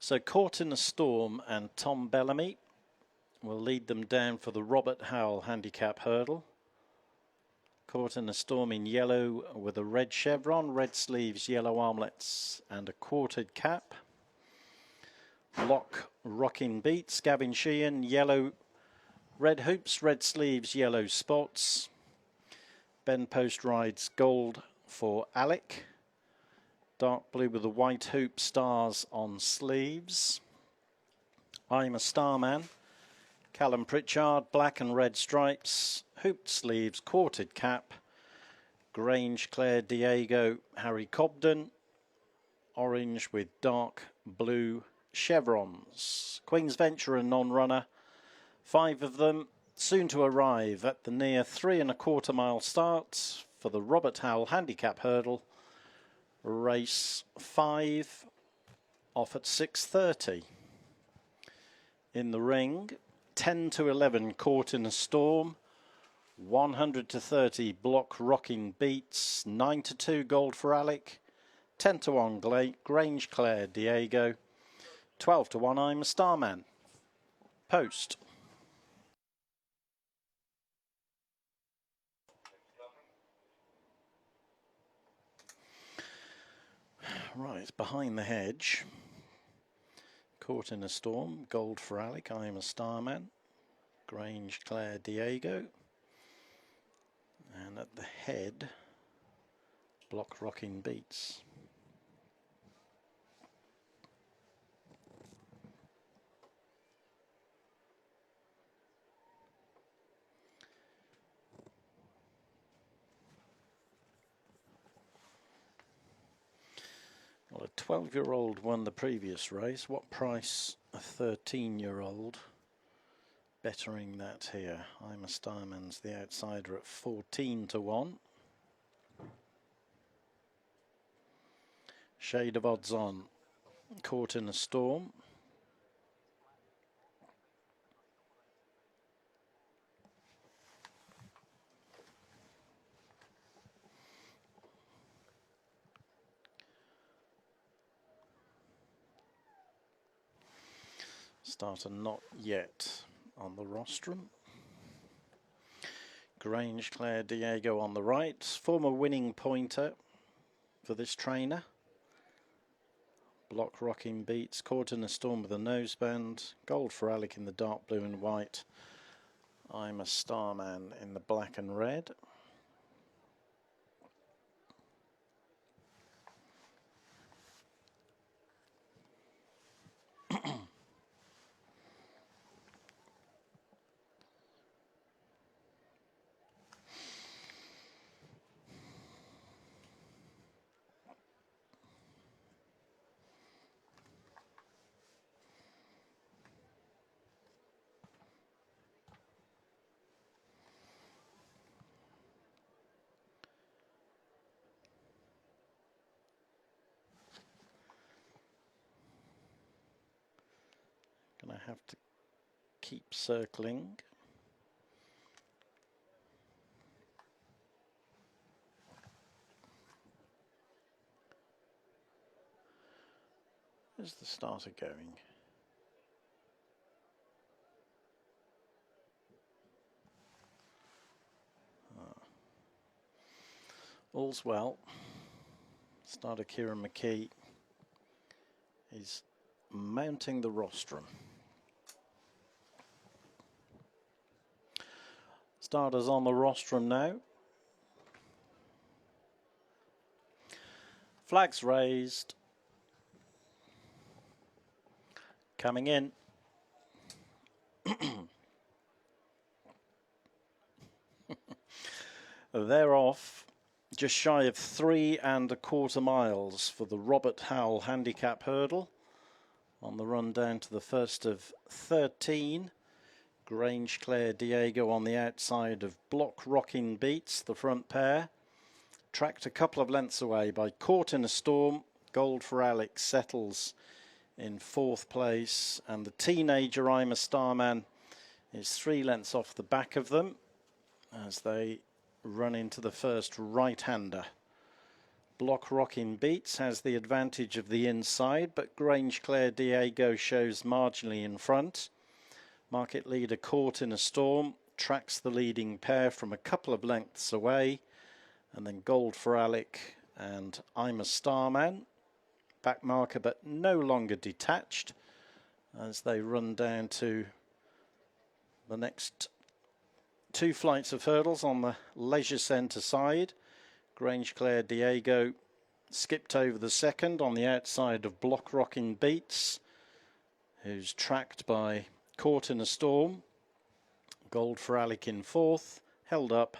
So Caught in a Storm and Tom Bellamy will lead them down for the Robert Howell Handicap Hurdle. Caught in a Storm in yellow with a red chevron, red sleeves, yellow armlets and a quartered cap. Rockin beats, Gavin Sheehan, yellow, red hoops, red sleeves, yellow spots. Ben Post rides gold For Alec. Dark blue with the white hoop stars on sleeves. I'm a Starman. Callum Pritchard, black and red stripes, hooped sleeves, quartered cap. Grangeclare Diego, Harry Cobden. Orange with dark blue chevrons. Queen's Venture a non-runner. 5 of them soon to arrive at the near 3 1/4 mile start for the Robert Howell Handicap Hurdle. Race 5 off at 6:30. In the ring, 10 to 11 Caught in a Storm, 100 to 30 Block Rockin beats, 9 to 2 Gold For Alec, 10 to 1 Grangeclare Diego, 12 to 1 I'm a Starman. Post. Right, behind the hedge. Caught in a Storm, Gold For Alec, I Am a Starman, Grangeclare Diego. And at the head, Block Rockin beats. Well, a 12-year-old won the previous race. What price a 13-year-old? Bettering that here. I'm a Starman's the outsider at 14 to 1. Shade of odds on. Caught in a Storm. Starter not yet on the rostrum. Grangeclare Diego on the right. Former winning pointer for this trainer. Block Rockin beats. Caught in a Storm with a noseband. Gold For Alec in the dark blue and white. I'm a Starman in the black and red. Gonna have to keep circling. Where's the starter going? All's well. Starter Kieran McKee is mounting the rostrum. Starters on the rostrum now. Flags raised. Coming in. They're off. Just shy of 3 1/4 miles for the Robert Howell Handicap Hurdle. On the run down to the first of 13. Grangeclare Diego on the outside of Block Rockin beats, the front pair. Tracked a couple of lengths away by Caught in a Storm. Gold For Alec settles in 4th place. And the teenager I'm a Starman is 3 lengths off the back of them as they run into the first right-hander. Block Rockin Beats has the advantage of the inside, but Grangeclare Diego shows marginally in front. Market leader Caught in a Storm tracks the leading pair from a couple of lengths away, and then Gold for Alec and I'm a Starman. Back marker but no longer detached as they run down to the next two flights of hurdles on the leisure centre side. Grangeclare Diego skipped over the second on the outside of Block Rockin Beats, who's tracked by Caught in a Storm. Gold for Alec in fourth, held up,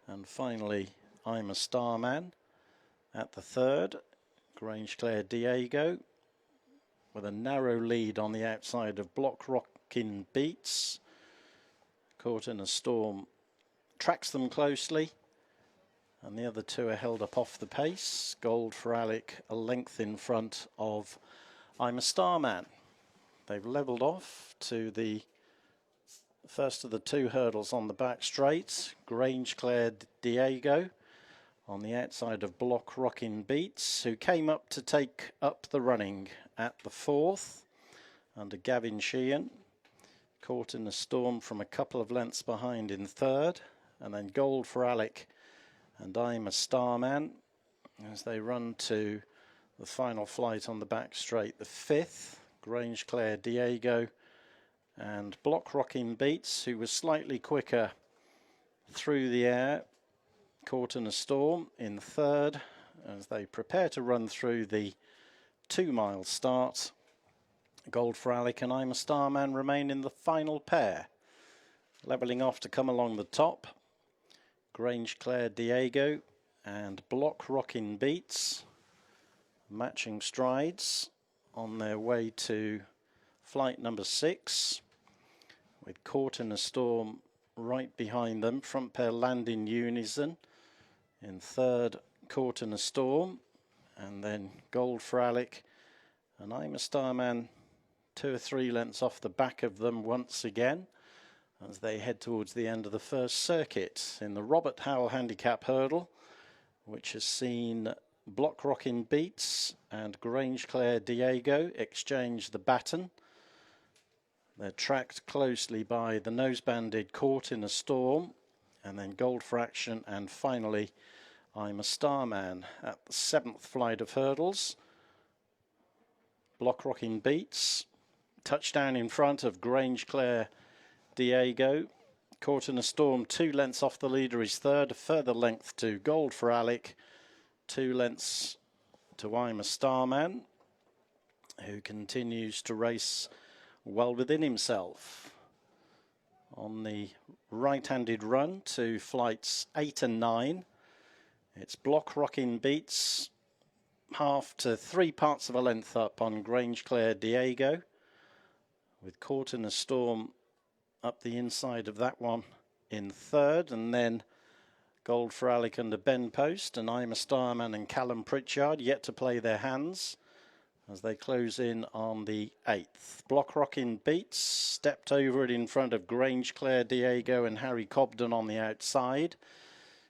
and finally I'm a Starman at the third. Grangeclare Diego with a narrow lead on the outside of Block Rockin Beats. Caught in a Storm tracks them closely, and the other two are held up off the pace. Gold for Alec a length in front of I'm a Starman. They've levelled off to the first of the two hurdles on the back straight. Grangeclare Diego on the outside of Block Rockin Beats, who came up to take up the running at the fourth under Gavin Sheehan. Caught in a Storm from a couple of lengths behind in third, and then Gold for Alec and I'm a Starman as they run to the final flight on the back straight, the fifth. Grangeclare Diego and Block Rockin Beats, who was slightly quicker through the air. Caught in a Storm in third as they prepare to run through the 2 mile start. Gold for Alec and I'm a Starman remain in the final pair. Levelling off to come along the top, Grangeclare Diego and Block Rockin Beats matching strides on their way to flight number 6, with Caught in a Storm right behind them. Front pair land in unison. In third, Caught in a Storm, and then Gold for Alec and I'm a Starman 2 or 3 lengths off the back of them once again as they head towards the end of the first circuit in the Robert Howell Handicap hurdle, which has seen Block Rockin Beats and Grangeclare Diego exchange the baton. They're tracked closely by the nose-banded Caught in a Storm, and then Gold for Action, and finally I'm a Starman at the 7th flight of hurdles. Block Rockin Beats, touchdown in front of Grangeclare Diego. Caught in a Storm 2 lengths off the leader is third, a further length to Gold for Alec, 2 lengths to I'm a Starman, who continues to race well within himself. On the right-handed run to flights 8 and 9, it's Block Rockin Beats, half to 3 parts of a length up on Grangeclare Diego, with Caught in a Storm up the inside of that one in third, and then Gold for Alec under Ben Post and I'm a Starman and Callum Pritchard yet to play their hands as they close in on the 8th. Block Rockin Beats stepped over it in front of Grangeclare Diego and Harry Cobden on the outside.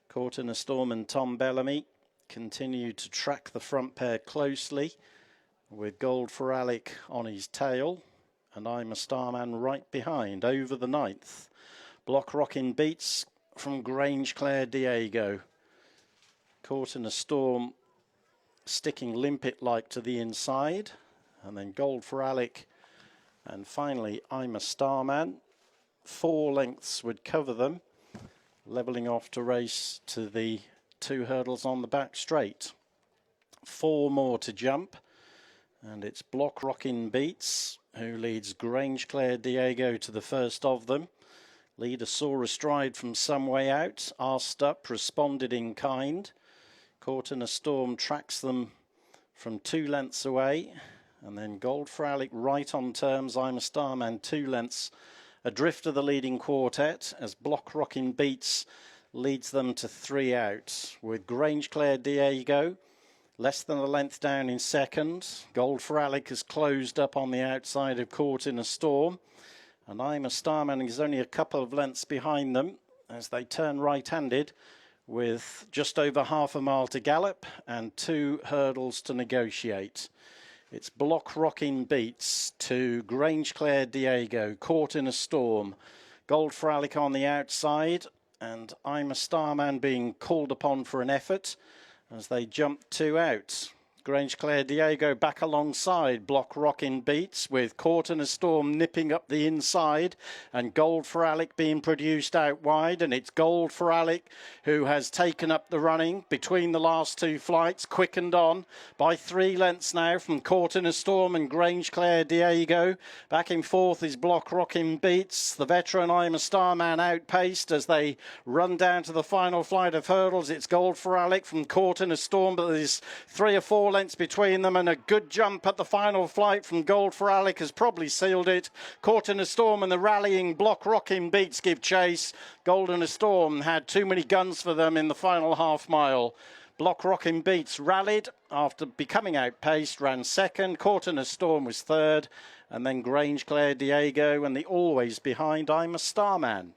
Caught in a Storm and Tom Bellamy continue to track the front pair closely, with Gold for Alec on his tail and I'm a Starman right behind over the 9th. Block Rockin Beats from Grangeclare Diego. Caught in a Storm sticking limpet-like to the inside, and then Gold for Alec, and finally I'm a Starman. 4 lengths would cover them, levelling off to race to the 2 hurdles on the back straight. 4 more to jump, and it's Block Rockin Beats who leads Grangeclare Diego to the first of them. Leader saw a stride from some way out, asked up, responded in kind. Caught in a Storm tracks them from 2 lengths away, and then Gold for Alec right on terms. I'm a Starman 2 lengths adrift of the leading quartet as Block Rockin Beats leads them to 3 out, with Grangeclare Diego less than a length down in second. Gold for Alec has closed up on the outside of Caught in a Storm, and I'm a Starman is only a couple of lengths behind them as they turn right-handed, with just over half a mile to gallop and 2 hurdles to negotiate. It's Block Rockin beats to Grangeclare Diego, Caught in a Storm. Gold for Alec on the outside, and I'm a Starman being called upon for an effort as they jump 2 out. Grangeclare Diego back alongside. Block Rockin beats with Caught in a Storm nipping up the inside, and Gold for Alec being produced out wide. And it's Gold for Alec who has taken up the running between the last 2 flights, quickened on by 3 lengths now from Caught in a Storm and Grangeclare Diego. Back in 4th is Block Rockin beats. The veteran I'm a Starman outpaced as they run down to the final flight of hurdles. It's Gold for Alec from Caught in a Storm, but there's 3 or 4 lengths between them, and a good jump at the final flight from Gold for Alec has probably sealed it. Caught in a Storm and the rallying Block Rockin beats give chase. Gold in a Storm had too many guns for them in the final half mile. Block Rockin beats rallied after becoming outpaced, ran 2nd. Caught in a Storm was 3rd, and then Grangeclare Diego and the always behind I'm a Starman.